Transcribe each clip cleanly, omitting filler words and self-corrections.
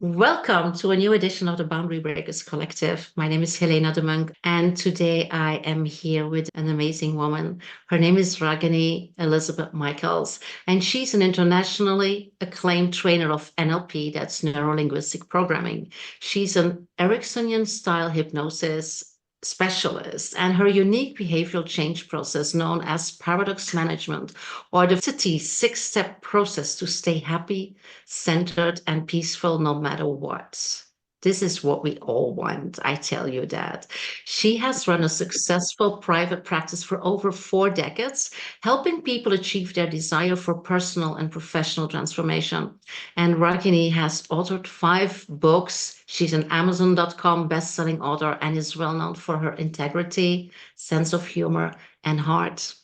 Welcome to a new edition of the Boundary Breakers Collective. My name is Helena Deun, and today I am here with an amazing woman. Her name is Ragini Elizabeth Michaels, and she's an internationally acclaimed trainer of NLP, that's neuro-linguistic programming. She's an Ericksonian style hypnosis specialist, and her unique behavioral change process, known as paradox management, or the City six-step process to stay happy, centered, and peaceful no matter what. This is what we all want, I tell you that. She has run a successful private practice for over 4 decades, helping people achieve their desire for personal and professional transformation. And Ragini has authored 5 books. She's an Amazon.com best-selling author and is well known for her integrity, sense of humor, and heart.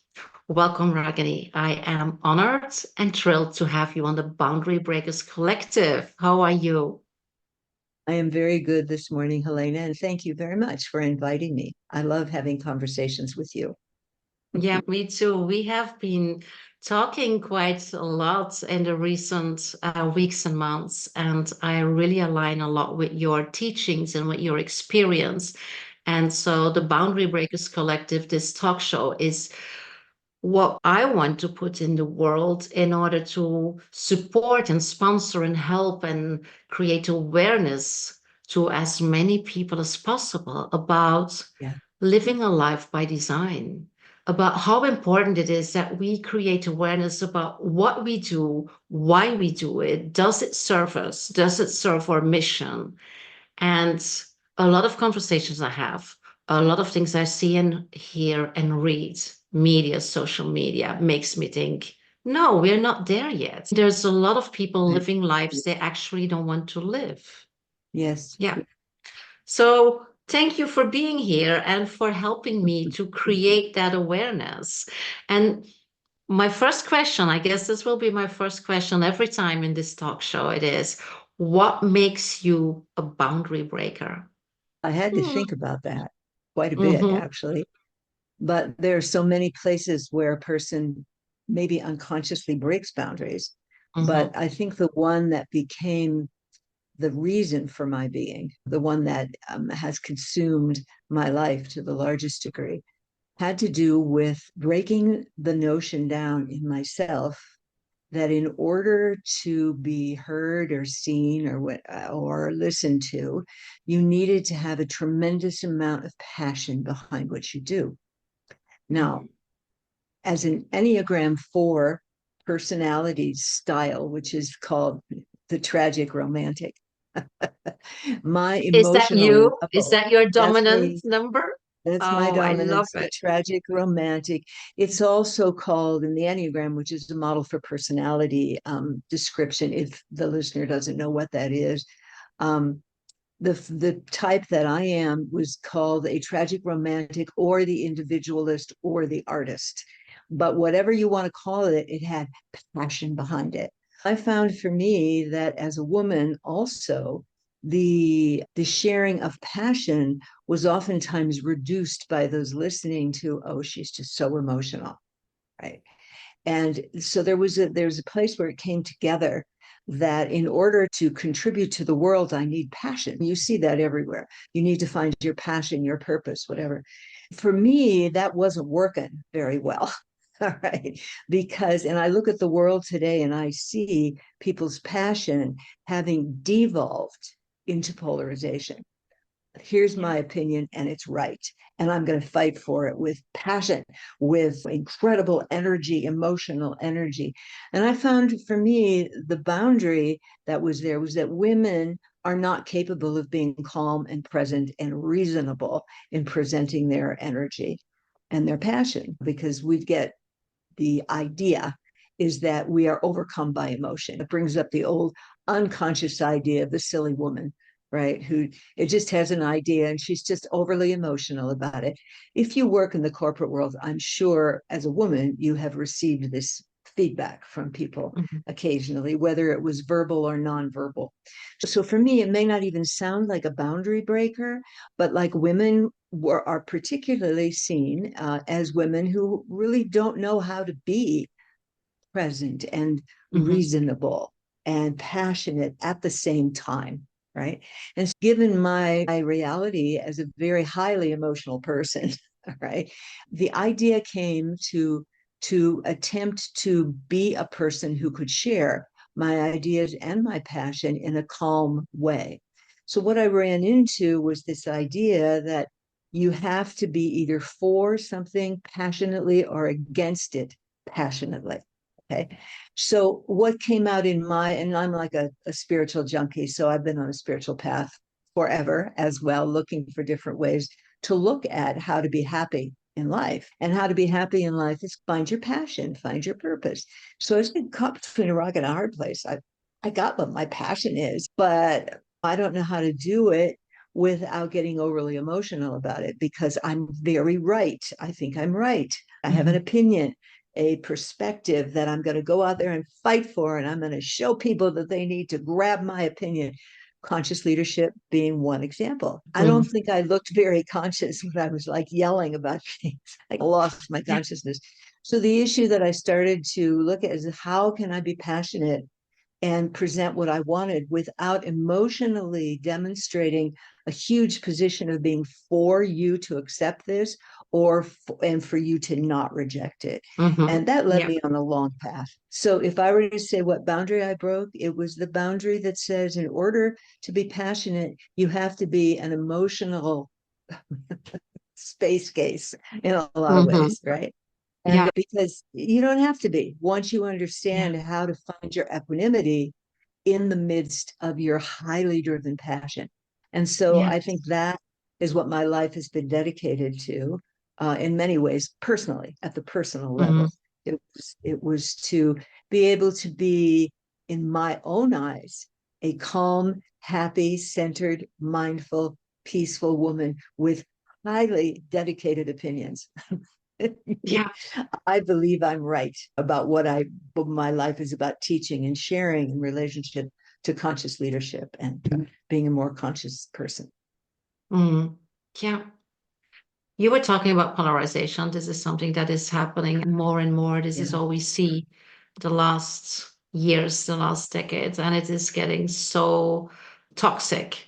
Welcome, Ragini. I am honored and thrilled to have you on the Boundary Breakers Collective. How are you? I am very good this morning, Helena, and thank you very much for inviting me. I love having conversations with you. Yeah, me too. We have been talking quite a lot in the recent weeks and months, and I really align a lot with your teachings and with your experience. And so, the Boundary Breakers Collective, this talk show, is what I want to put in the world in order to support and sponsor and help and create awareness to as many people as possible about Yeah. living a life by design, about how important it is that we create awareness about what we do, why we do it, does it serve us, does it serve our mission? And a lot of conversations I have, a lot of things I see and hear and read, media, social media, makes me think, no, we're not there yet. There's a lot of people Right. living lives they actually don't want to live. Yes. Yeah. So thank you for being here and for helping me to create that awareness. And my first question, I guess this will be my first question every time in this talk show, it is, what makes you a boundary breaker? I had to Hmm. think about that quite a bit, Mm-hmm, actually. But there are so many places where a person maybe unconsciously breaks boundaries. mm-hmm, But I think the one that became the reason for my being, the one that has consumed my life to the largest degree, had to do with breaking the notion down in myself that in order to be heard or seen or listened to, you needed to have a tremendous amount of passion behind what you do. Now, as an Enneagram 4 personality style, which is called the tragic romantic, my Is that emotional you? Is level, that your that's dominant me. number? That's my Oh, I love dominance, the it. tragic romantic. It's also called in the Enneagram, which is a model for personality description. If the listener doesn't know what that is, um, the type that I am was called a tragic romantic, or the individualist, or the artist. But whatever you want to call it, it had passion behind it. I found for me that as a woman, also the sharing of passion was oftentimes reduced by those listening to, oh, she's just so emotional, right? And so there's a place where it came together that in order to contribute to the world, I need passion. You see that everywhere. You need to find your passion, your purpose, whatever. For me, that wasn't working very well. All right. Because, and I look at the world today and I see people's passion having devolved into polarization. Here's Yeah. my opinion and it's right, and I'm going to fight for it with passion, with incredible energy, emotional energy. And I found for me the boundary that was there was that women are not capable of being calm and present and reasonable in presenting their energy and their passion, because we get the idea is that we are overcome by emotion. It brings up the old unconscious idea of the silly woman, right? Who it just has an idea and she's just overly emotional about it. If you work in the corporate world, I'm sure as a woman, you have received this feedback from people Mhm. occasionally, whether it was verbal or nonverbal. So for me, it may not even sound like a boundary breaker, but like women are particularly seen as women who really don't know how to be present and Mhm. reasonable and passionate at the same time. right? And given my reality as a very highly emotional person, right, the idea came to attempt to be a person who could share my ideas and my passion in a calm way. So what I ran into was this idea that you have to be either for something passionately or against it passionately. Okay. So what came out in my, and I'm like a spiritual junkie, so I've been on a spiritual path forever as well, looking for different ways to look at how to be happy in life. And how to be happy in life is find your passion, find your purpose. So I was caught between a rock and a hard place. I got what my passion is, but I don't know how to do it without getting overly emotional about it because I'm very right. I think I'm right. I have an opinion, a perspective that I'm going to go out there and fight for, and I'm going to show people that they need to grab my opinion. Conscious leadership being one example. I don't think I looked very conscious when I was like yelling about things. I lost my consciousness. So the issue that I started to look at is how can I be passionate and present what I wanted without emotionally demonstrating a huge position of being for you to accept this and for you to not reject it. And that led Yeah. me on a long path. So if I were to say what boundary I broke, it was the boundary that says in order to be passionate, you have to be an emotional space case in a lot of ways, right? Yeah. And because you don't have to be once you Yeah. understand how to find your equanimity in the midst of your highly driven passion. And so Yeah. I think that is what my life has been dedicated to in many ways, personally, at the personal level. It was to be able to be, in my own eyes, a calm, happy, centered, mindful, peaceful woman with highly dedicated opinions. Yeah. I believe I'm right about what my life is about teaching and sharing in relationship to conscious leadership and being a more conscious person. Yeah. You were talking about polarization. This is something that is happening more and more. This is Yeah. all we see the last years, the last decades, and it is getting so toxic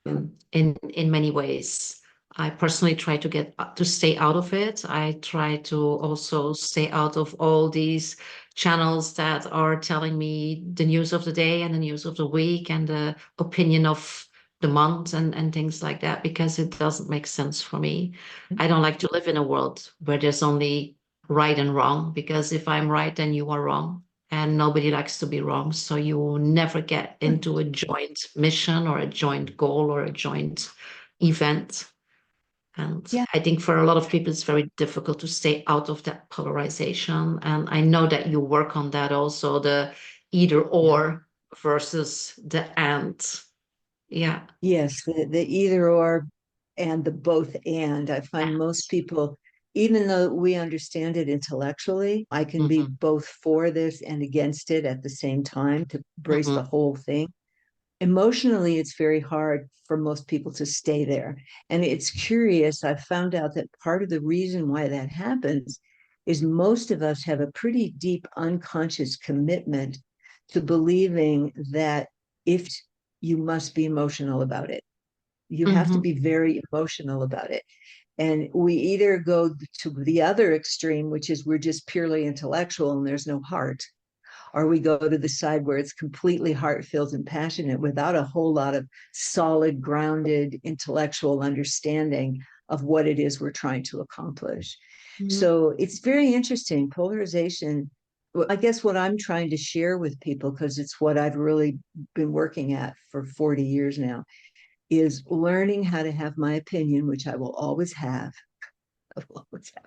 in many ways. I personally try to get to stay out of it. I try to also stay out of all these channels that are telling me the news of the day and the news of the week and the opinion of the month and things like that because it doesn't make sense for me. I don't like to live in a world where there's only right and wrong because if I'm right, then you are wrong. And nobody likes to be wrong. So you will never get into a joint mission or a joint goal or a joint event. And Yeah. I think for a lot of people, it's very difficult to stay out of that polarization. And I know that you work on that also, the either Yeah. or versus the and. Yeah. Yes, the either or and the both and. I find most people, even though we understand it intellectually, I can be Hmm. both for this and against it at the same time to embrace the Hmm. whole thing. Emotionally, it's very hard for most people to stay there. And it's curious, I've found out that part of the reason why that happens is most of us have a pretty deep unconscious commitment to believing that if you must be emotional about it, you have to Hmm. be very emotional about it. And we either go to the other extreme, which is we're just purely intellectual and there's no heart, or we go to the side where it's completely heart-filled and passionate without a whole lot of solid, grounded intellectual understanding of what it is we're trying to accomplish. Hmm. So it's very interesting. Polarization, well, I guess what I'm trying to share with people, because it's what I've really been working at for 40 years now, is learning how to have my opinion, which I will always have. I will always have,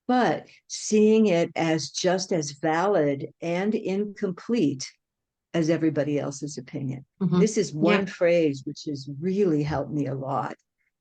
but seeing it as just as valid and incomplete as everybody else's opinion. Hmm. This is Yeah. one phrase which has really helped me a lot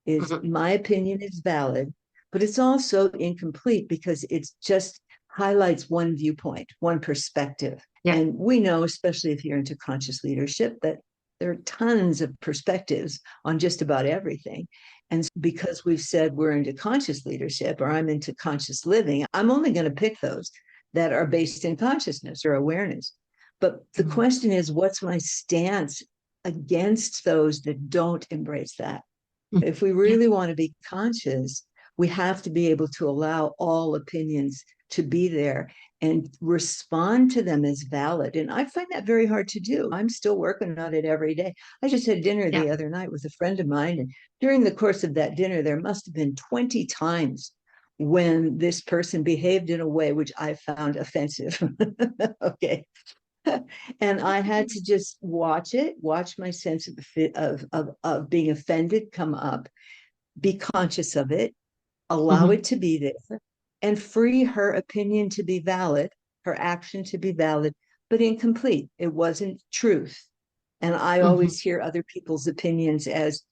is Hmm. my opinion is valid, but it's also incomplete because it's just highlights one viewpoint, one perspective. Yeah. And we know, especially if you're into conscious leadership, that there are tons of perspectives on just about everything. And because we've said we're into conscious leadership or I'm into conscious living, I'm only going to pick those that are based in consciousness or awareness. But the Hmm. question is, what's my stance against those that don't embrace that. Mm. If we Yeah. really want to be conscious, we have to be able to allow all opinions to be there and respond to them as valid. And I find that very hard to do. I'm still working on it every day. I just had dinner Yeah. the other night with a friend of mine, and during the course of that dinner, there must have been 20 times when this person behaved in a way which I found offensive. Okay. And I had to just watch my sense of being offended come up, be conscious of it, allow Mm-hmm. it to be there, and free her opinion to be valid, her action to be valid, but incomplete. It wasn't truth. And I Mm-hmm. always hear other people's opinions as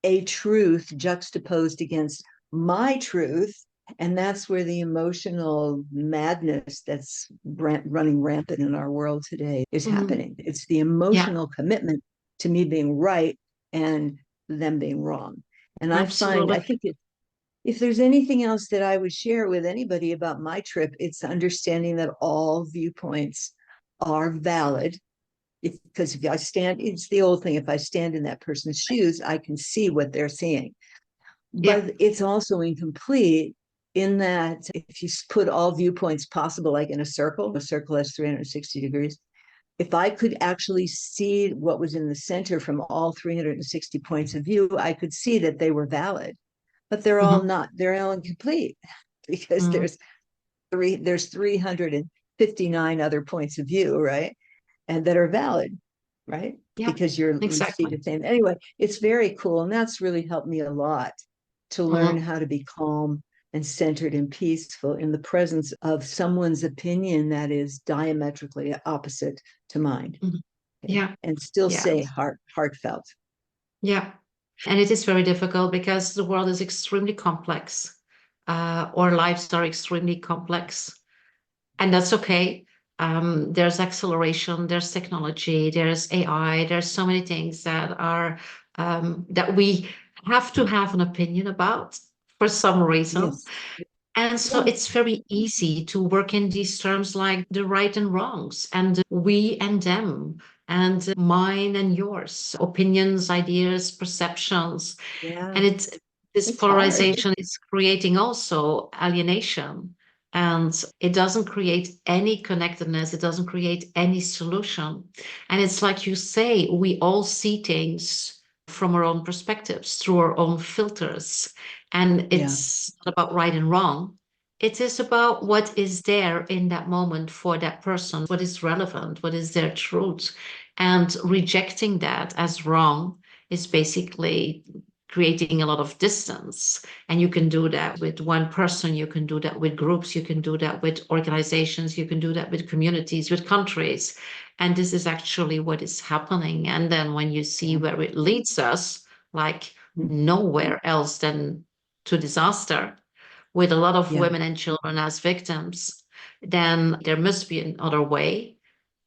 a truth juxtaposed against my truth. And that's where the emotional madness that's running rampant in our world today is Mm-hmm. happening. It's the Yeah. emotional commitment to me being right and them being wrong. And I Absolutely. think if there's anything else that I would share with anybody about my trip, it's understanding that all viewpoints are valid. Because if I stand, it's the old thing, if I stand in that person's shoes, I can see what they're seeing. Yeah. But it's also incomplete in that if you put all viewpoints possible, like in a circle has 360 degrees. If I could actually see what was in the center from all 360 points of view, I could see that they were valid, but they're all Mm-hmm. not, they're all incomplete because Mm-hmm. there's 359 other points of view, right? And that are valid, right? Yeah. Because you see Exactly. the same. Anyway, it's very cool. And that's really helped me a lot to learn Mm-hmm. how to be calm and centered and peaceful in the presence of someone's opinion that is diametrically opposite to mine. Mm-hmm. Okay? Yeah. And still Yeah. say heartfelt. Yeah. And it is very difficult because the world is extremely complex. Our lives are extremely complex, and that's okay. There's acceleration, there's technology, there's AI, there's so many things that are that we have to have an opinion about for some reason. Yes. And so Yeah. it's very easy to work in these terms like the right and wrongs, and we and them, and mine and yours, opinions, ideas, perceptions. Yeah. And it's this It's hard. polarization is creating also alienation. And it doesn't create any connectedness, it doesn't create any solution. And it's like you say, we all see things from our own perspectives, through our own filters. And Yeah. it's not about right and wrong. It is about what is there in that moment for that person, what is relevant, what is their truth. And rejecting that as wrong is basically creating a lot of distance. And you can do that with one person, you can do that with groups, you can do that with organizations, you can do that with communities, with countries. And this is actually what is happening. And then when you see Yeah. where it leads us, like Mm. nowhere else than to disaster, with a lot of Yeah. women and children as victims, then there must be another way.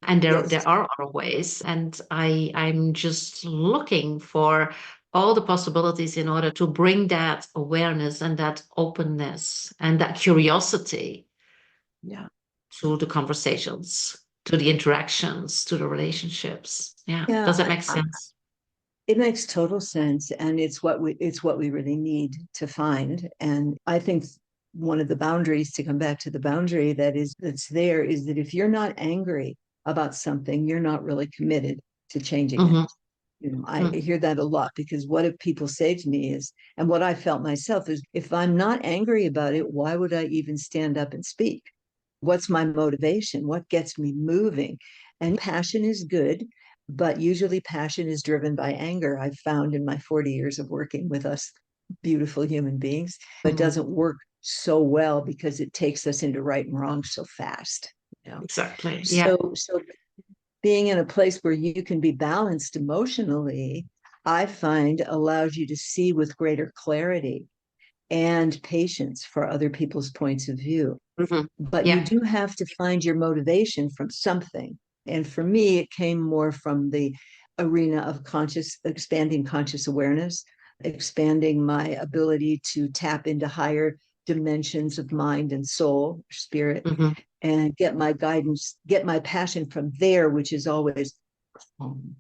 And there Yes. are other ways. And I'm just looking for all the possibilities in order to bring that awareness and that openness and that curiosity Yeah. to the conversations, to the interactions, to the relationships. Yeah. Yeah. Does that make sense? It makes total sense, and it's what we really need to find. And I think one of the boundaries, to come back to the boundary that's there, is that if you're not angry about something, you're not really committed to changing it. Mm-hmm. I hear that a lot, because what if people say to me is, and what I felt myself is, if I'm not angry about it, why would I even stand up and speak? What's my motivation? What gets me moving? And passion is good, but usually passion is driven by anger. I've found in my 40 years of working with us beautiful human beings, it Mm-hmm. doesn't work so well because it takes us into right and wrong so fast. You know? Exactly. Yeah. So being in a place where you can be balanced emotionally, I find allows you to see with greater clarity and patience for other people's points of view. Mm-hmm. But you Yeah. do have to find your motivation from something. And for me, it came more from the arena of expanding conscious awareness, expanding my ability to tap into higher dimensions of mind and soul, spirit, Mm-hmm. and get my guidance, get my passion from there, which is always home.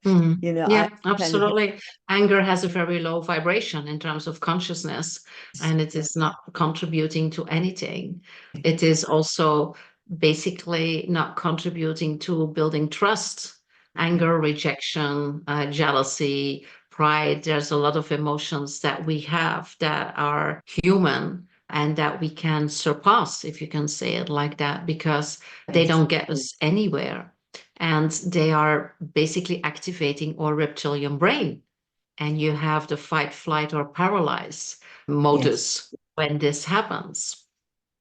Mhm. I Yeah, kind of absolutely. Anger has a very low vibration in terms of consciousness, and it is not contributing to anything. It is also basically not contributing to building trust. Anger, rejection, jealousy, pride. There's a lot of emotions that we have that are human and that we can surpass, if you can say it like that, because they yes, don't get us anywhere, and they are basically activating our reptilian brain. And you have the fight, flight, or paralyze yes, modus when this happens.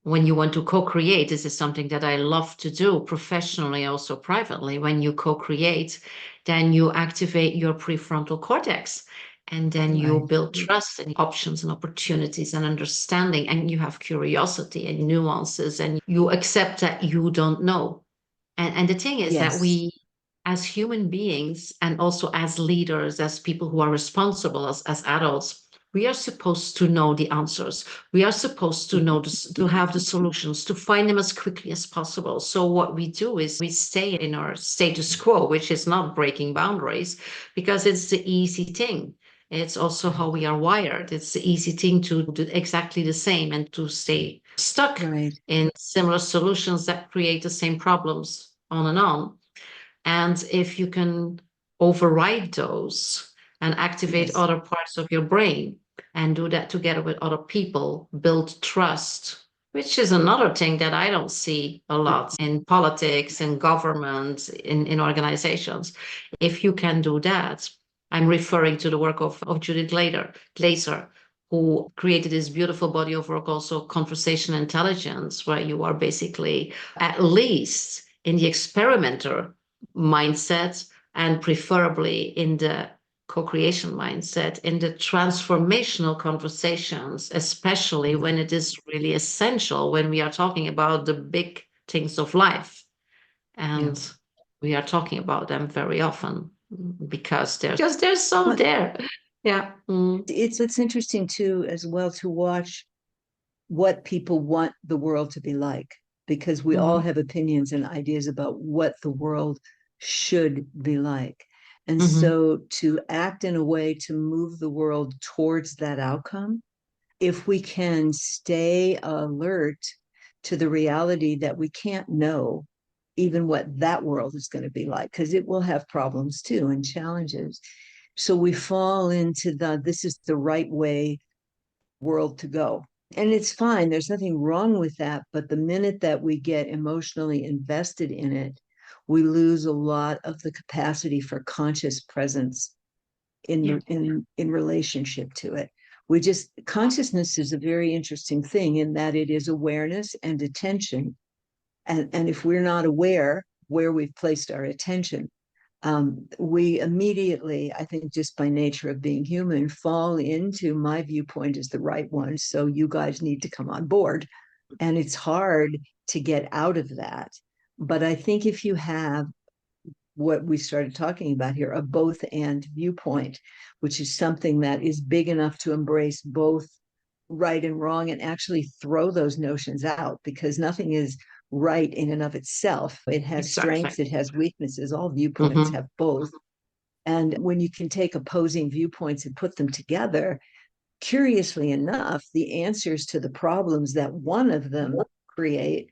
When you want to co-create, this is something that I love to do professionally, also privately. When you co-create, then you activate your prefrontal cortex, and then you right, build trust and options and opportunities and understanding, and you have curiosity and nuances, and you accept that you don't know. And the thing is that yes, we, as human beings, and also as leaders, as people who are responsible, as adults, we are supposed to know the answers. We are supposed to know this, to have the solutions, to find them as quickly as possible. So what we do is we stay in our status quo, which is not breaking boundaries, because it's the easy thing. It's also how we are wired. It's the easy thing to do exactly the same and to stay stuck right, in similar solutions that create the same problems on and on. And if you can override those and activate yes, other parts of your brain and do that together with other people, build trust, which is another thing that I don't see a lot in politics, in government, in organizations. If you can do that, I'm referring to the work of Judith Glaser, who created this beautiful body of work, also conversation intelligence, where you are basically at least in the experimenter mindset, and preferably in the co-creation mindset, in the transformational conversations, especially when it is really essential, when we are talking about the big things of life. yeah. And we are talking about them very often because they're so But there. Yeah. Mm. it's interesting too, as well, to watch what people want the world to be like, because we all Mhm. have opinions and ideas about what the world should be like. And Mhm. so to act in a way to move the world towards that outcome, if we can stay alert to the reality that we can't know even what that world is going to be like, because it will have problems too and challenges. So we fall into this is the right way world to go. And it's fine. There's nothing wrong with that. But the minute that we get emotionally invested in it, we lose a lot of the capacity for conscious presence Yeah. in relationship to it. We just consciousness is a very interesting thing in that it is awareness and attention. And if we're not aware where we've placed our attention, we immediately, I think, just by nature of being human, fall into my viewpoint is the right one. So you guys need to come on board. And it's hard to get out of that. But I think if you have what we started talking about here, a both and viewpoint, which is something that is big enough to embrace both right and wrong and actually throw those notions out, because nothing is right in and of itself. It has Exactly. strengths, it has weaknesses. All viewpoints Mhm. have both. And when you can take opposing viewpoints and put them together, curiously enough, the answers to the problems that one of them create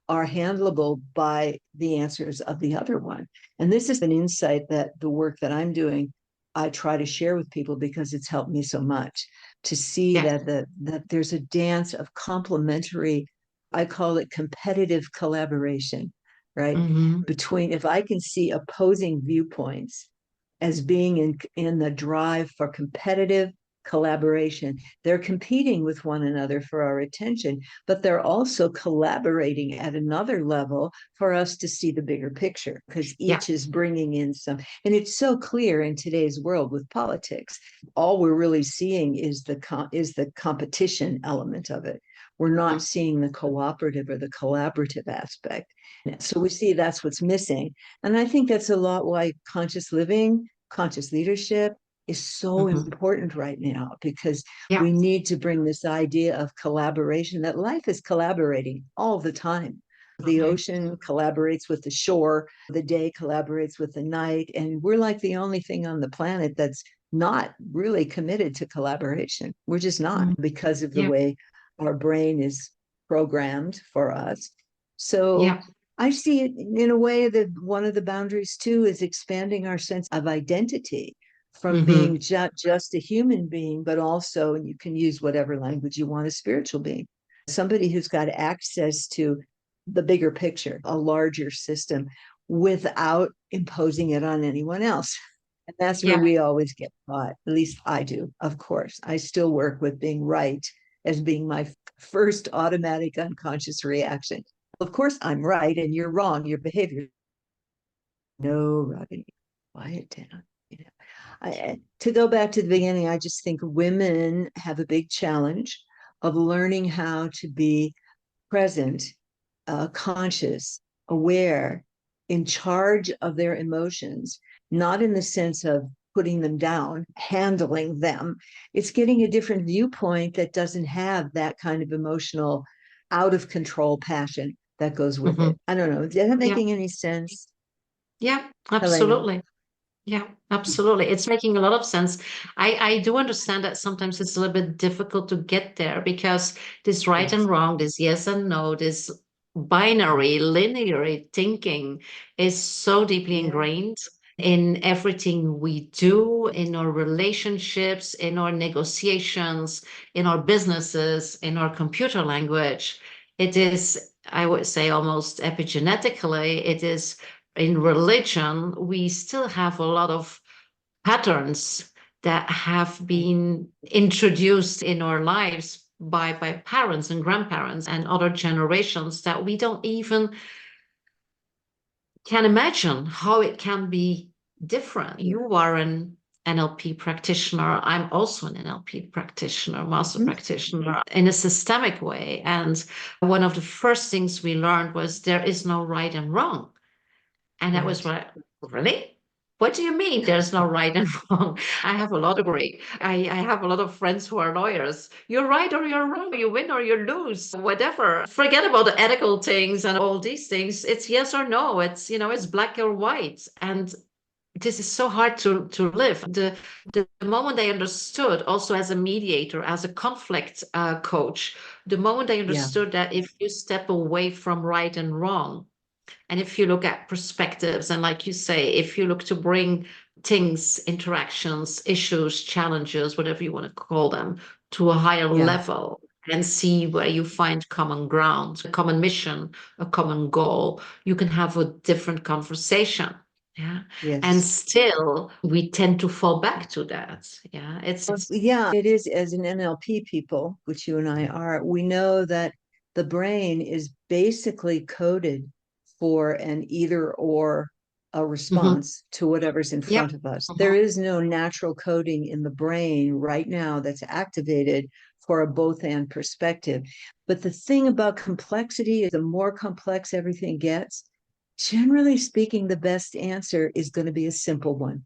are handleable by the answers of the other one. And this is an insight that the work that I'm doing, I try to share with people because it's helped me so much to see Yeah. that there's a dance of complementary, I call it competitive collaboration, right? Mhm. Between, if I can see opposing viewpoints as being in the drive for competitive collaboration. They're competing with one another for our attention, but they're also collaborating at another level for us to see the bigger picture, because Yeah. each is bringing in some. And it's so clear in today's world with politics. All we're really seeing is the competition element of it. We're not Mhm. seeing the cooperative or the collaborative aspect. So we see that's what's missing. And I think that's a lot why conscious living, conscious leadership is so Mhm. important right now, because Yeah. we need to bring this idea of collaboration, that life is collaborating all the time. The Okay. ocean collaborates with the shore, the day collaborates with the night, and we're like the only thing on the planet that's not really committed to collaboration. We're just not, Mm. because of the Yeah. way our brain is programmed for us. So Yeah. I see it in a way that one of the boundaries too is expanding our sense of identity from being Hmm. just a human being, but also, and you can use whatever language you want, a spiritual being, somebody who's got access to the bigger picture, a larger system, without imposing it on anyone else. And that's where Yeah. we always get caught. At least I do, of course. I still work with being right as being my first automatic unconscious reaction. Of course, I'm right and you're wrong. Your behavior. No, Robin, quiet down. To go back to the beginning, I just think women have a big challenge of learning how to be present, conscious, aware, in charge of their emotions, not in the sense of putting them down, handling them. It's getting a different viewpoint that doesn't have that kind of emotional, out of control passion that goes with Hmm. it. I don't know. Is that Yeah. making any sense, Yeah. Helena? Absolutely. Yeah, absolutely. It's making a lot of sense. I do understand that sometimes it's a little bit difficult to get there because this right and Yes. wrong, this yes and no, this binary, linear thinking is so deeply Yeah. ingrained in everything we do, in our relationships, in our negotiations, in our businesses, in our computer language. It is, I would say, almost epigenetically, it is in religion, we still have a lot of patterns that have been introduced in our lives by parents and grandparents and other generations that we don't even can imagine how it can be different. You are an NLP practitioner. I'm also an NLP practitioner, master Mhm. practitioner in a systemic way. And one of the first things we learned was there is no right and wrong. And that was Right. what, really? What do you mean there's no right and wrong? I have a lot of agree. I have a lot of friends who are lawyers. You're right or you're wrong. You win or you lose, whatever. Forget about the ethical things and all these things. It's yes or no. It's, it's black or white. And this is so hard to live. The moment I understood, also as a mediator, as a conflict coach, the moment I Yeah. understood that if you step away from right and wrong, and if you look at perspectives, and like you say, if you look to bring things, interactions, issues, challenges, whatever you want to call them, to a higher Yeah. level and see where you find common ground, a common mission, a common goal, you can have a different conversation. Yeah. And Yes. still, we tend to fall back to that. Yeah. Yeah, it is. As an NLP people, which you and I are, we know that the brain is basically coded for an either or a Mhm. response to whatever's in Yep. front of us. There Mhm. is no natural coding in the brain right now that's activated for a both and perspective. But the thing about complexity is the more complex everything gets, generally speaking, the best answer is going to be a simple one.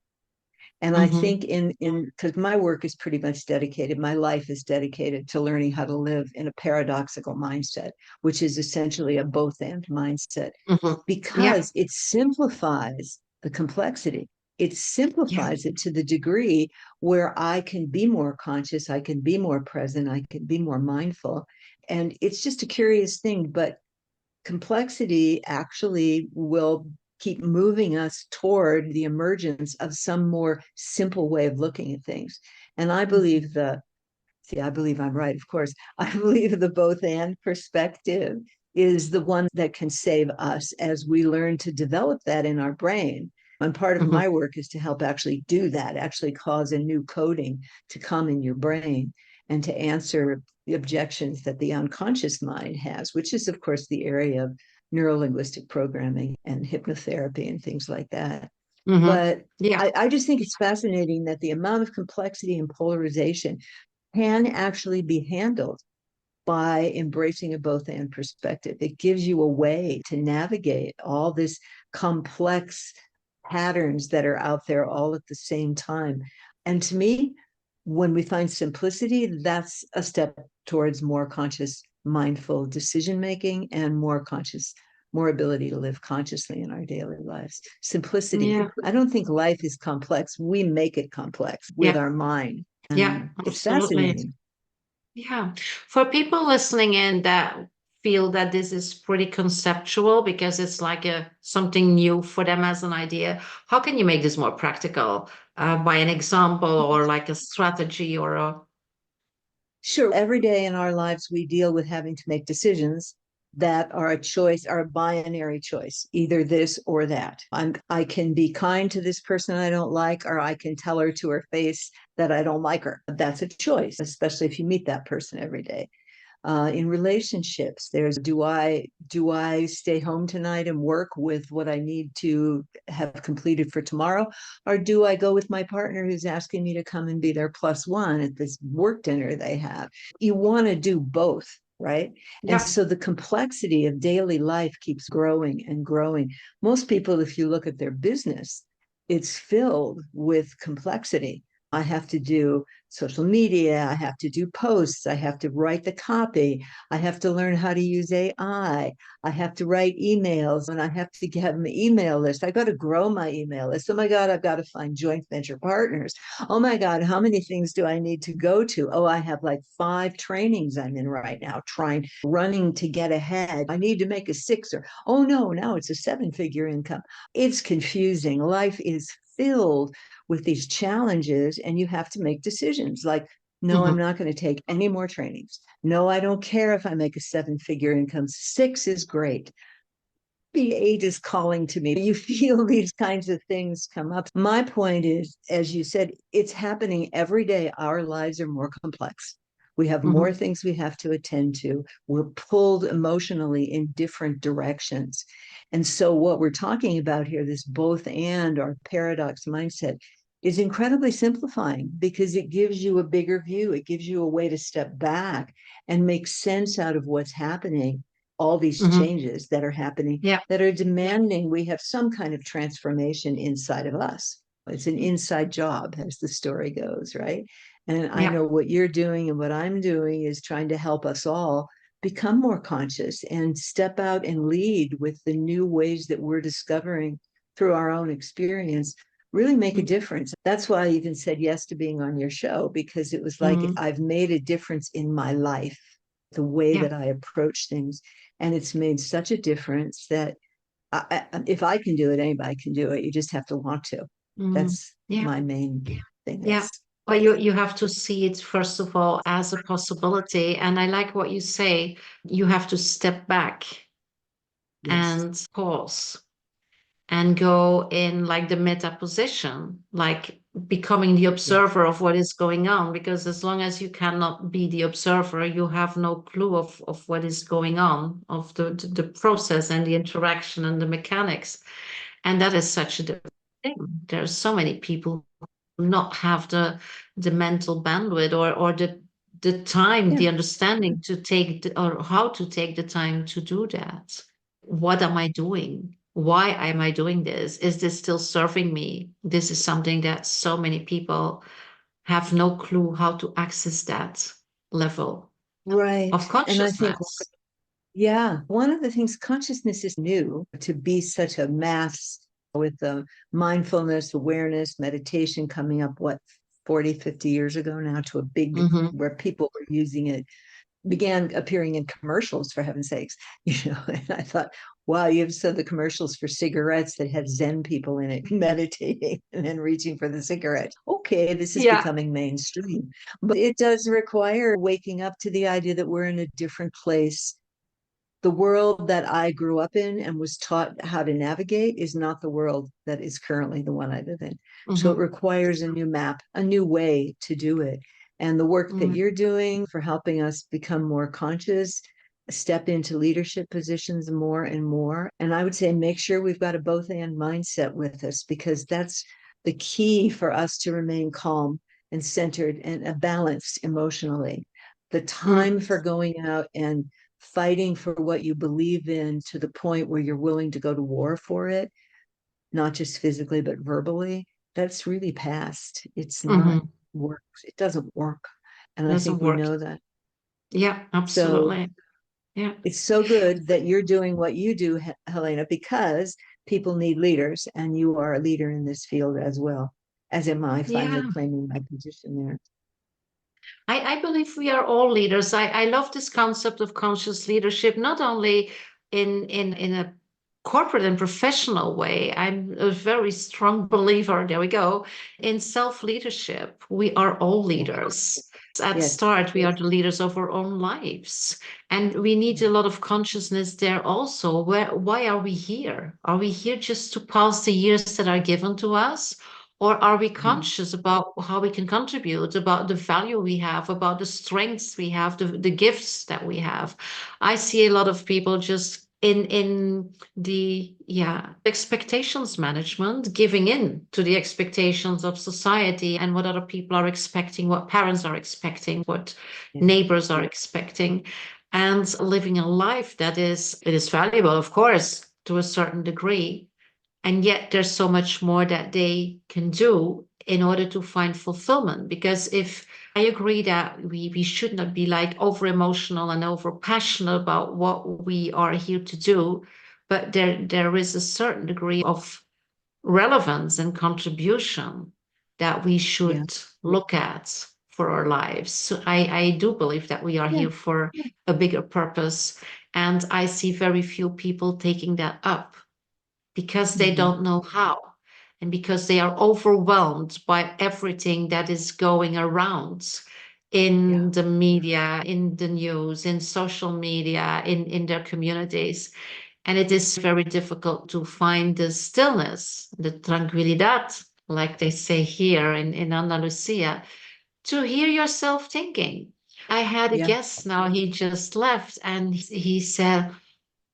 And I Mhm. think in because my work is pretty much dedicated, my life is dedicated to learning how to live in a paradoxical mindset, which is essentially a both and mindset, Mhm. Yep. because it simplifies the complexity. It Yeah. simplifies it to the degree where I can be more conscious, I can be more present, I can be more mindful. And it's just a curious thing, but complexity actually will keep moving us toward the emergence of some more simple way of looking at things. And I believe I believe I'm right, of course. I believe the both and perspective is the one that can save us as we learn to develop that in our brain. And part of Mhm. my work is to help actually do that, actually cause a new coding to come in your brain and to answer the objections that the unconscious mind has, which is, of course, the area of neurolinguistic programming and hypnotherapy and things like that. Mhm. But Yeah. I just think it's fascinating that the amount of complexity and polarization can actually be handled by embracing a both and perspective. It gives you a way to navigate all this complex patterns that are out there all at the same time. And to me, when we find simplicity, that's a step towards more conscious, mindful decision making and more conscious, more ability to live consciously in our daily lives. Simplicity. Yeah. I don't think life is complex. We make it complex with Yeah. our mind. Yeah. And it's Absolutely. fascinating. Yeah. For people listening in that feel that this is pretty conceptual because it's like a something new for them as an idea, how can you make this more practical by an example or like a strategy or a Sure. Every day in our lives, we deal with having to make decisions that are a choice, are a binary choice, either this or that. I can be kind to this person I don't like, or I can tell her to her face that I don't like her. That's a choice, especially if you meet that person every day. In relationships, there's do I stay home tonight and work with what I need to have completed for tomorrow, or do I go with my partner who's asking me to come and be their plus one at this work dinner they have? You want to do both, right? And yeah. so the complexity of daily life keeps growing and growing. Most people, if you look at their business, it's filled with complexity. I have to do social media. I have to do posts. I have to write the copy. I have to learn how to use AI. I have to write emails and I have to have an email list. I got to grow my email list. Oh my God, I've got to find joint venture partners. Oh my God, how many things do I need to go to? Oh, I have like 5 trainings I'm in right now, running to get ahead. I need to make a 6 or, oh no, now it's a 7-figure income. It's confusing. Life is filled with these challenges and you have to make decisions like, no, I'm Hmm. not going to take any more trainings. No, I don't care if I make a 7-figure income. 6 is great. B8 is calling to me. You feel these kinds of things come up. My point is, as you said, it's happening every day. Our lives are more complex. We have more Hmm. things we have to attend to. We're pulled emotionally in different directions. And so, what we're talking about here, this both and or paradox mindset, is incredibly simplifying because it gives you a bigger view. It gives you a way to step back and make sense out of what's happening, all these Hmm. changes that are happening Yeah. that are demanding we have some kind of transformation inside of us. It's an inside job, as the story goes, right? And I Yeah. know what you're doing and what I'm doing is trying to help us all become more conscious and step out and lead with the new ways that we're discovering through our own experience, really make a difference. That's why I even said yes to being on your show, because it was like Hmm. I've made a difference in my life, the way Yeah. that I approach things. And it's made such a difference that if I can do it, anybody can do it. You just have to want to. Hmm. That's Yeah. my main thing. Yeah. That's But you have to see it first of all as a possibility. And I like what you say. You have to step back yes, and pause and go in like the meta position, like becoming the yes, observer of what is going on. Because as long as you cannot be the observer, you have no clue of what is going on, of the process and the interaction and the mechanics. And that is such a different thing. There are so many people who not have the mental bandwidth or the time, yeah, the understanding to take or how to take the time to do that. What am I doing? Why am I doing this? Is this still serving me? This is something that so many people have no clue how to access that level right. of And I think, consciousness. yeah, one of the things consciousness is new to be such a mass with mindfulness, awareness, meditation coming up, what, 40, 50 years ago now to a big Hmm. where people were using it began appearing in commercials, for heaven's sakes. And I thought, wow, you have some of the commercials for cigarettes that had Zen people in it meditating and then reaching for the cigarette. Okay, this is Yeah. becoming mainstream, but it does require waking up to the idea that we're in a different place. The world that I grew up in and was taught how to navigate is not the world that is currently the one I live in. So it Hmm. requires a new map, a new way to do it. And the work that Hmm. you're doing for helping us become more conscious, step into leadership positions more and more. And I would say make sure we've got a both and mindset with us, because that's the key for us to remain calm and centered and balanced emotionally. The time for going out and fighting for what you believe in to the point where you're willing to go to war for it, not just physically, but verbally, that's really past. It's not Hmm. works. It doesn't work. And I Doesn't think we work. know that. Yeah, So absolutely. Yeah. It's so good that you're doing what you do, Helena, because people need leaders, and you are a leader in this field as well, as am I, finally Yeah. claiming my position there. I believe we are all leaders. I love this concept of conscious leadership, not only in a corporate and professional way. I'm a very strong believer, there we go, in self-leadership. We are all Yeah. leaders. At Yes. start, we are the leaders of our own lives. And we need a lot of consciousness there also. Why are we here? Are we here just to pass the years that are given to us? Or are we Mhm. conscious about how we can contribute, about the value we have, about the strengths we have, the gifts that we have? I see a lot of people just in the expectations management, giving in to the expectations of society and what other people are expecting, what parents are expecting, what Yeah. neighbors are expecting, and living a life that is it is valuable, of course, to a certain degree, and yet there's so much more that they can do in order to find fulfillment. Because if I agree that we should not be like over emotional and over passionate about what we are here to do, but there is a certain degree of relevance and contribution that we Yeah. should look at for our lives. So I do believe that we are Yeah. here for a bigger purpose. And I see very few people taking that up because they Hmm. don't know how, and because they are overwhelmed by everything that is going around Yeah. in the media, in the news, in social media, in their communities. And it is very difficult to find the stillness, the tranquilidad, like they say here in Andalusia, to hear yourself thinking. I had a Yeah. guest now, he just left, and he said,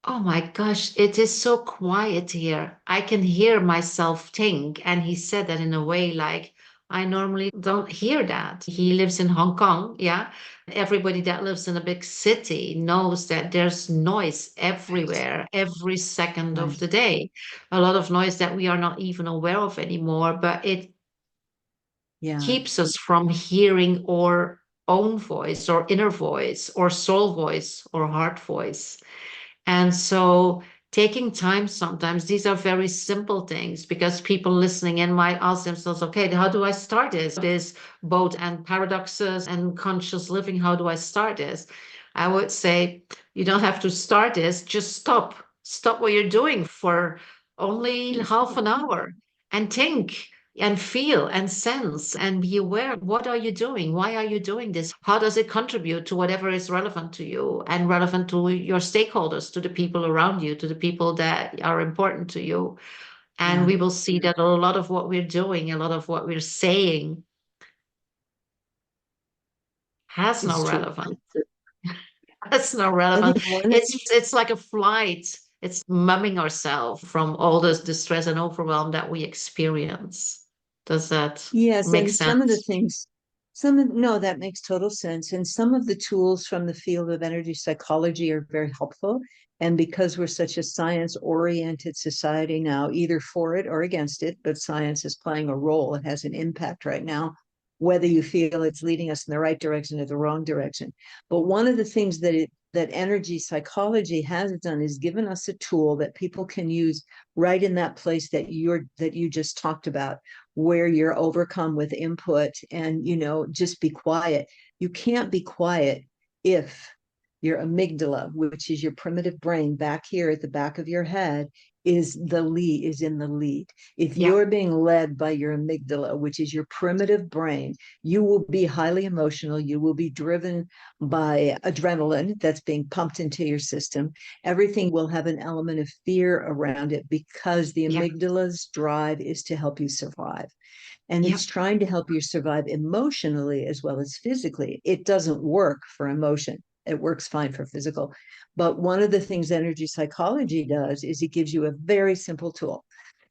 "Oh my gosh, it is so quiet here. I can hear myself think." And he said that in a way like, I normally don't hear that. He lives in Hong Kong. Yeah. Everybody that lives in a big city knows that there's noise Right. everywhere, every second of Right. the day. A lot of noise that we are not even aware of anymore, but it Yeah. keeps us from hearing our own voice or inner voice or soul voice or heart voice. And so taking time sometimes, these are very simple things because people listening in might ask themselves, okay, how do I start this both and paradoxes and conscious living? How do I start this? I would say you don't have to start this, just stop what you're doing for only half an hour and think and feel and sense and be aware. What are you doing? Why are you doing this? How does it contribute to whatever is relevant to you and relevant to your stakeholders, to the people around you, to the people that are important to you? And Yeah. we will see that a lot of what we're doing, a lot of what we're saying has no It's true. relevance. Has no I think relevance. one. It's like a flight. It's numbing ourselves from all this distress and overwhelm that we experience. Does that Yes, make and some of the sense? things, no, that makes total sense. And some of the tools from the field of energy psychology are very helpful. And because we're such a science-oriented society now, either for it or against it, but science is playing a role. It has an impact right now, whether you feel it's leading us in the right direction or the wrong direction. But one of the things that energy psychology has done is given us a tool that people can use right in that place that you just talked about, where you're overcome with input, and just be quiet. You can't be quiet if your amygdala, which is your primitive brain back here at the back of your head, is in the lead. If Yeah, you're being led by your amygdala, which is your primitive brain, you will be highly emotional. You will be driven by adrenaline that's being pumped into your system. Everything will have an element of fear around it because the yeah, amygdala's drive is to help you survive. And yeah. it's trying to help you survive emotionally as well as physically. It doesn't work for emotion. It works fine for physical. But one of the things energy psychology does is it gives you a very simple tool.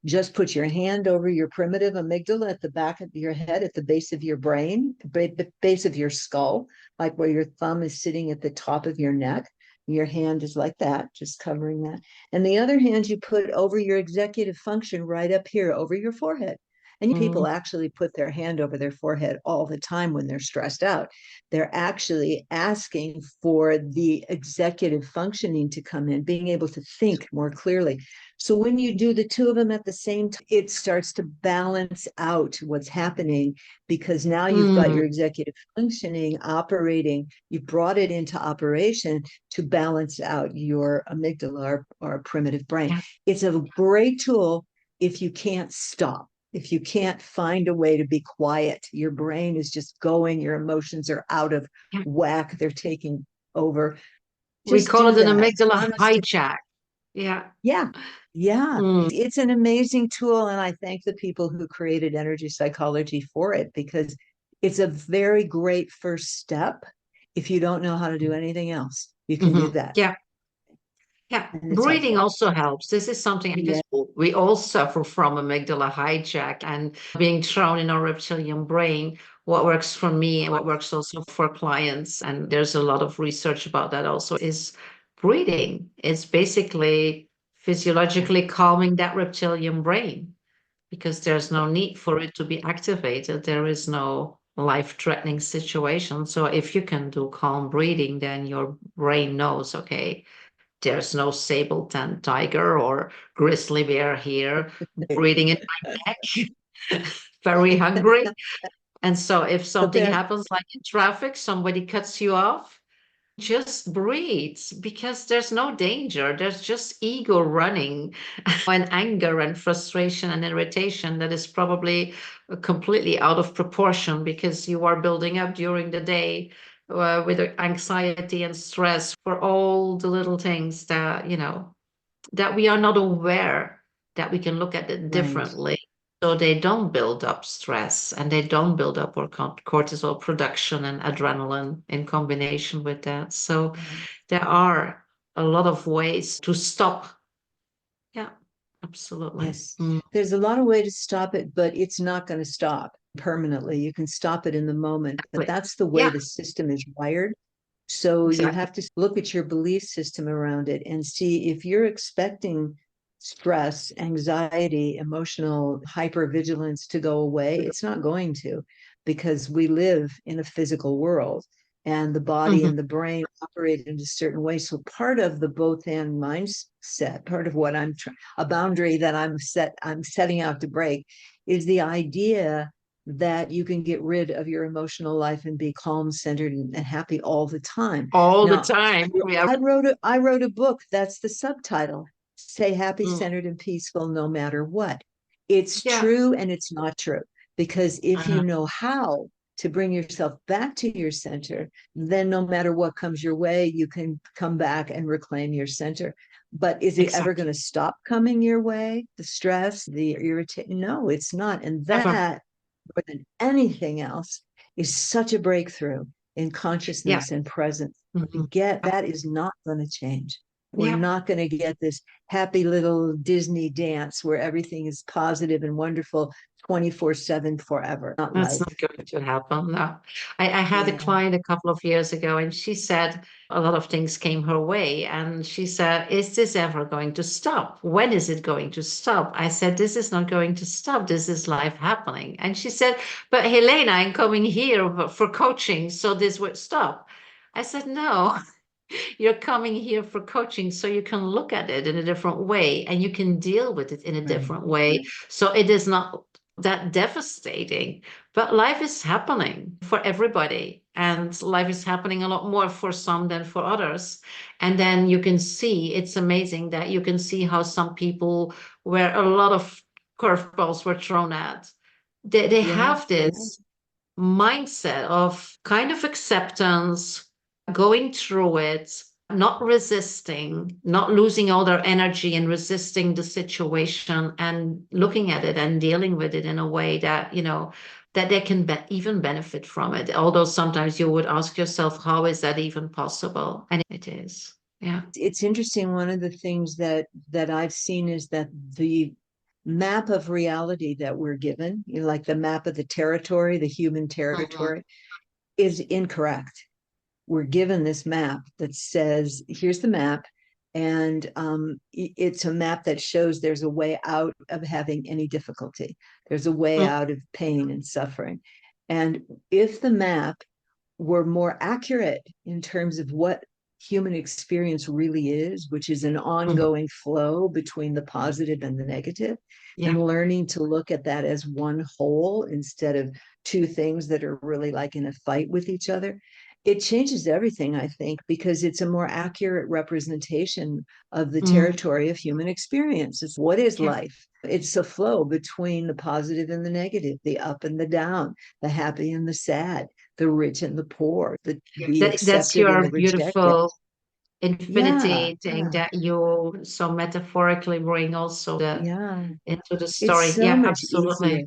Just put your hand over your primitive amygdala at the back of your head, at the base of your brain, the base of your skull, like where your thumb is sitting at the top of your neck. Your hand is like that, just covering that. And the other hand you put over your executive function right up here over your forehead. And people actually put their hand over their forehead all the time when they're stressed out. They're actually asking for the executive functioning to come in, being able to think more clearly. So when you do the two of them at the same time, it starts to balance out what's happening, because now you've got your executive functioning operating, you brought it into operation to balance out your amygdala or primitive brain. Yeah. It's a great tool if you can't stop. If you can't find a way to be quiet, your brain is just going, your emotions are out of Yeah. whack, they're taking over. We Just call do it an that. amygdala Promise to. hijack. Yeah. Yeah. Yeah. Mm. It's an amazing tool. And I thank the people who created energy psychology for it, because it's a very great first step. If you don't know how to do anything else, you can do that. Yeah. Yeah, And it's breathing helpful. also helps. This is something because Yeah. we all suffer from amygdala hijack and being thrown in our reptilian brain. What works for me and what works also for clients, and there's a lot of research about that also, is breathing. It's basically physiologically calming that reptilian brain because there's no need for it to be activated. There is no life-threatening situation. So if you can do calm breathing, then your brain knows, okay, there's no sable-tanned tiger or grizzly bear here breathing in my neck, very hungry. And so if But something there, happens, like in traffic, somebody cuts you off, just breathe because there's no danger. There's just ego running and anger and frustration and irritation that is probably completely out of proportion because you are building up during the day with anxiety and stress for all the little things that, that we are not aware that we can look at it right, differently. So they don't build up stress and they don't build up or cortisol production and adrenaline in combination with that. So right. there are a lot of ways to stop. Yeah, absolutely. Yes. There's a lot of way to stop it, but it's not going to stop permanently. You can stop it in the moment, but Exactly. that's the way Yeah, the system is wired. So you exactly. have to look at your belief system around it and see if you're expecting stress, anxiety, emotional hypervigilance to go away. It's not going to, because we live in a physical world and the body Mhm. and the brain operate in a certain way. So part of the both and mindset, part of what a boundary that I'm setting out to break is the idea that you can get rid of your emotional life and be calm, centered, and happy all the time. All the Now, time. Yeah. I wrote a book. That's the subtitle. Stay happy, Mm. centered, and peaceful no matter what. It's Yeah. true and it's not true. Because if you Uh-huh. know how to bring yourself back to your center, then no matter what comes your way, you can come back and reclaim your center. But is it ever Exactly. going to stop coming your way? The stress, the irritation? No, it's not. And Never. that, more than anything else, is such a breakthrough in Yeah. consciousness and presence. Mhm. Get that is not going to change. We're Yeah. not going to get this happy little Disney dance where everything is positive and wonderful 24/7 forever. Not That's life. not going to happen. No. I had a Yeah. client a couple of years ago, and she said a lot of things came her way. And she said, is this ever going to stop? When is it going to stop? I said, this is not going to stop. This is life happening. And she said, but Helena, I'm coming here for coaching, so this would stop. I said, no, you're coming here for coaching so you can look at it in a different way and you can deal with it in a Right. different way. So it is not that devastating, but life is happening for everybody. And life is happening a lot more for some than for others. And then you can see, it's amazing that you can see how some people, where a lot of curveballs were thrown at, they Yeah. have this mindset of kind of acceptance, going through it, not resisting, not losing all their energy and resisting the situation and looking at it and dealing with it in a way that, that they can even benefit from it. Although sometimes you would ask yourself, how is that even possible? And it is. Yeah. It's interesting. One of the things that I've seen is that the map of reality that we're given, like the map of the territory, the human Mhm. territory, is incorrect. We're given this map that says, here's the map. And it's a map that shows there's a way out of having any difficulty. There's a way Mm, out of pain and suffering. And if the map were more accurate in terms of what human experience really is, which is an mm, ongoing flow between the positive and the negative, yeah. and learning to look at that as one whole instead of two things that are really like in a fight with each other, it changes everything, I think, because it's a more accurate representation of the Mm, territory of human experience. It's what is yeah. life? It's a flow between the positive and the negative, the up and the down, the happy and the sad, the rich and the poor, the That's accepted and your the rejected. beautiful Yeah, infinity thing yeah, that you so metaphorically bring also yeah. into the It's story. so Yeah, much easier. absolutely.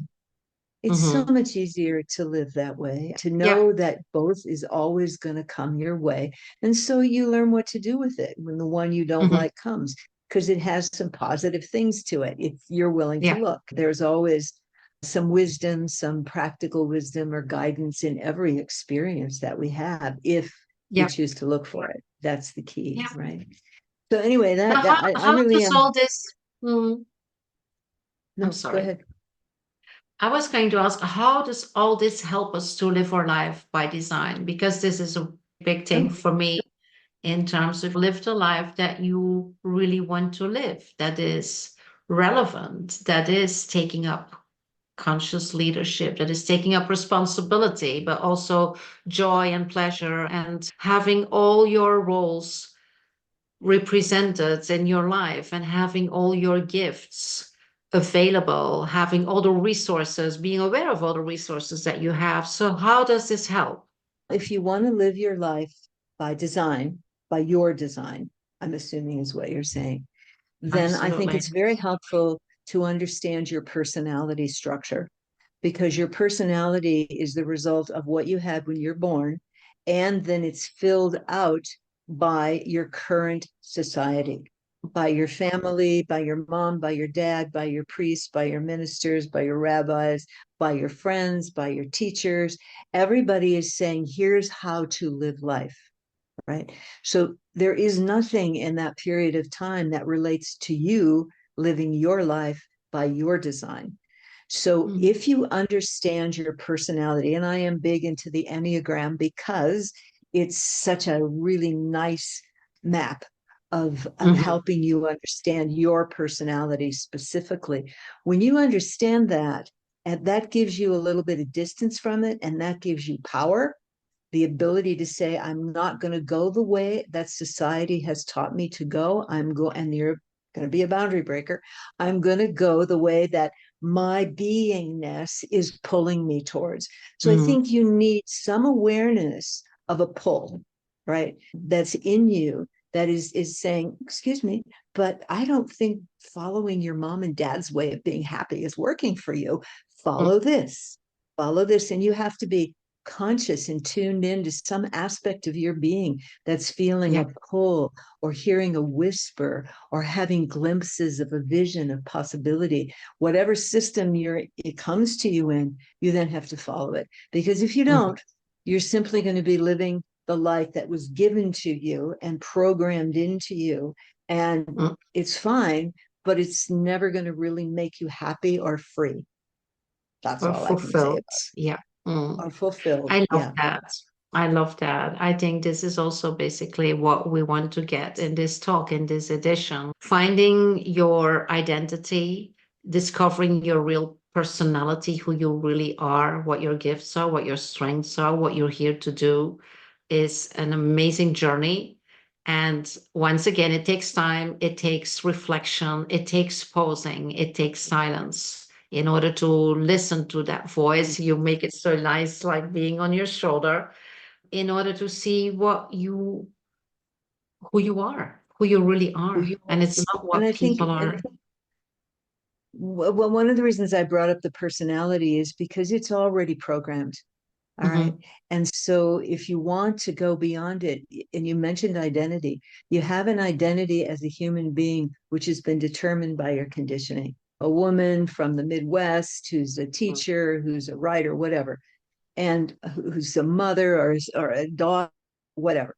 It's so Hmm. much easier to live that way, to Yeah. know that both is always going to come your way. And so you learn what to do with it when the one you don't Hmm. like comes, because it has some positive things to it if you're willing to Yeah. look. There's always some wisdom, some practical wisdom or guidance in every experience that we have if we Yeah. choose to look for it. That's the key, Yeah. right? So anyway, Now, I how really does am. all this? Mm, I'm No, go sorry. ahead. I was going to ask, how does all this help us to live our life by design? Because this is a big thing Oh, for me in terms of live the life that you really want to live, that is relevant, that is taking up conscious leadership, that is taking up responsibility, but also joy and pleasure and having all your roles represented in your life and having all your gifts available, having all the resources, being aware of all the resources that you have. So, how does this help? if you want to live your life by design, by your design, I'm assuming is what you're saying, then I think Absolutely. it's very helpful to understand your personality structure, because your personality is the result of what you had when you're born, and then it's filled out by your current society, by your family, by your mom, by your dad, by your priests, by your ministers, by your rabbis, by your friends, by your teachers. Everybody is saying, here's how to live life, right? So there is nothing in that period of time that relates to you living your life by your design. So Mm-hmm. if you understand your personality, and I am big into the Enneagram because it's such a really nice map of Mm-hmm. helping you understand your personality specifically. When you understand that, and that gives you a little bit of distance from it, and that gives you power, the ability to say, I'm not going to go the way that society has taught me to go. And you're going to be a boundary breaker. I'm going to go the way that my beingness is pulling me towards. So I Mm-hmm. think you need some awareness of a pull, right? That's in you that is saying, excuse me, but I don't think following your mom and dad's way of being happy is working for you. Follow this, follow this. And you have to be conscious and tuned in to some aspect of your being that's feeling Yeah. a pull or hearing a whisper or having glimpses of a vision of possibility. Whatever system it comes to you in, you then have to follow it, because if you Mm-hmm. don't, you're simply going to be living the life that was given to you and programmed into you, and Mm-hmm. it's fine, but it's never going to really make you happy or free. That's Or all I can say fulfilled. about Yeah. it. Mm. Or fulfilled. I love Yeah. that. I love that. I think this is also basically what we want to get in this talk, in this edition. Finding your identity, discovering your real personality, who you really are, what your gifts are, what your strengths are, what you're here to do is an amazing journey. And once again, it takes time, it takes reflection, it takes pausing, it takes silence in order to listen to that voice. You make it so nice, like being on your shoulder, in order to see who you are, who you really Who are. you And are. it's not And what I think, people are. well, one of the reasons I brought up the personality is because it's already programmed. All right. Hmm. And so if you want to go beyond it, and you mentioned identity, you have an identity as a human being, which has been determined by your conditioning. A woman from the Midwest who's a teacher, who's a writer, whatever, and who's a mother or a daughter, whatever.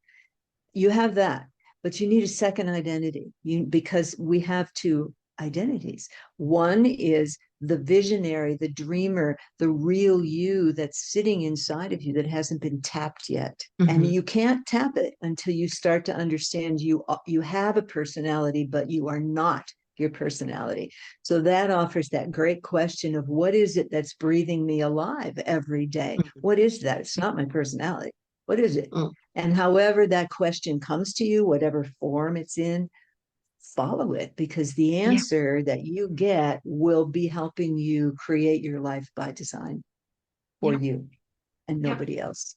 You have that. but you need a second identity. Because we have two identities. One is the visionary, the dreamer, the real you that's sitting inside of you that hasn't been tapped yet. And you can't tap it until you start to understand you have a personality, but you are not your personality. So that offers that great question of what is it that's breathing me alive every day? What is that? It's not my personality. What is it? And however that question comes to you, whatever form it's in, follow it, because the answer that you get will be helping you create your life by design for you and nobody else.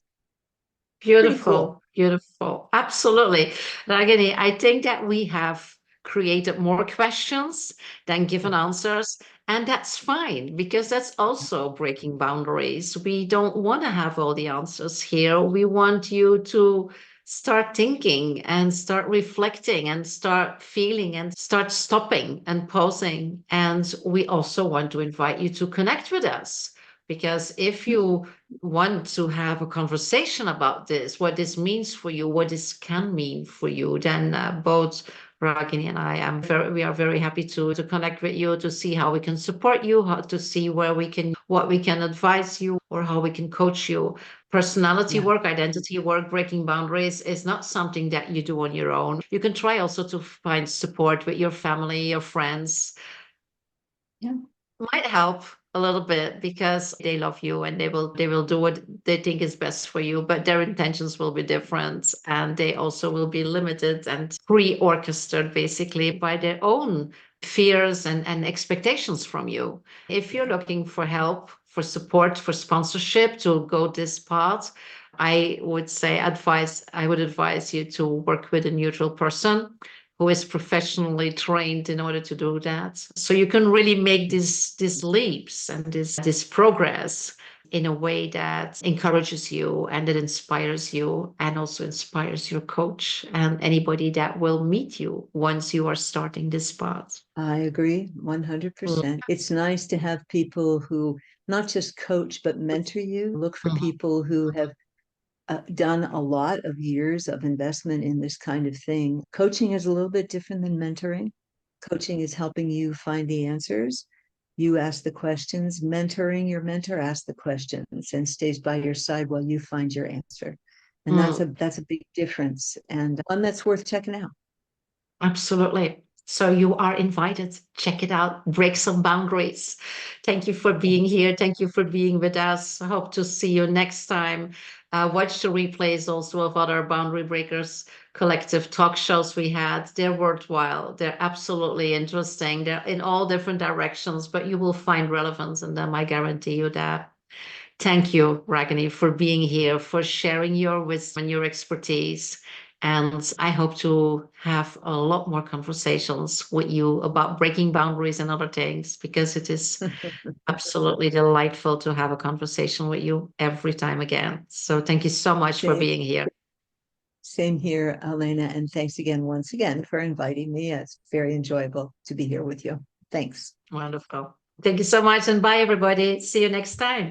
Pretty cool. Beautiful, beautiful. Absolutely. Ragini, I think that we have created more questions than given answers. And that's fine because that's also breaking boundaries. We don't want to have all the answers here. We want you to start thinking and start reflecting and start feeling and start stopping and pausing. And we also want to invite you to connect with us. Because if you want to have a conversation about this, what this means for you, what this can mean for you, then both Ragini and we are very happy to connect with you, to see how we can support you, how to see what we can advise you, or how we can coach you. Personality work, identity work, breaking boundaries is not something that you do on your own. You can try also to find support with your family, your friends. Yeah. Might help a little bit because they love you and they will do what they think is best for you, but their intentions will be different and they also will be limited and pre-orchestrated basically by their own fears and expectations from you. If you're looking for help, for support, for sponsorship to go this path, I would advise you to work with a neutral person who is professionally trained in order to do that. So you can really make these leaps and this progress in a way that encourages you and that inspires you and also inspires your coach and anybody that will meet you once you are starting this path. I agree 100%. It's nice to have people who not just coach, but mentor you. Look for people who have done a lot of years of investment in this kind of thing. Coaching is a little bit different than mentoring. Coaching is helping you find the answers. You ask the questions. Mentoring, your mentor asks the questions and stays by your side while you find your answer. And that's a big difference and one that's worth checking out. Absolutely. So you are invited. Check it out. Break some boundaries. Thank you for being here. Thank you for being with us. I hope to see you next time. Watch the replays also of other Boundary Breakers collective talk shows we had. They're worthwhile. They're absolutely interesting. They're in all different directions, but you will find relevance in them. I guarantee you that. Thank you, Ragini, for being here, for sharing your wisdom and your expertise. And I hope to have a lot more conversations with you about breaking boundaries and other things, because it is absolutely delightful to have a conversation with you every time again. So thank you so much for being here. Same here, Helena. And thanks again, once again, for inviting me. It's very enjoyable to be here with you. Thanks. Wonderful. Thank you so much. And bye, everybody. See you next time.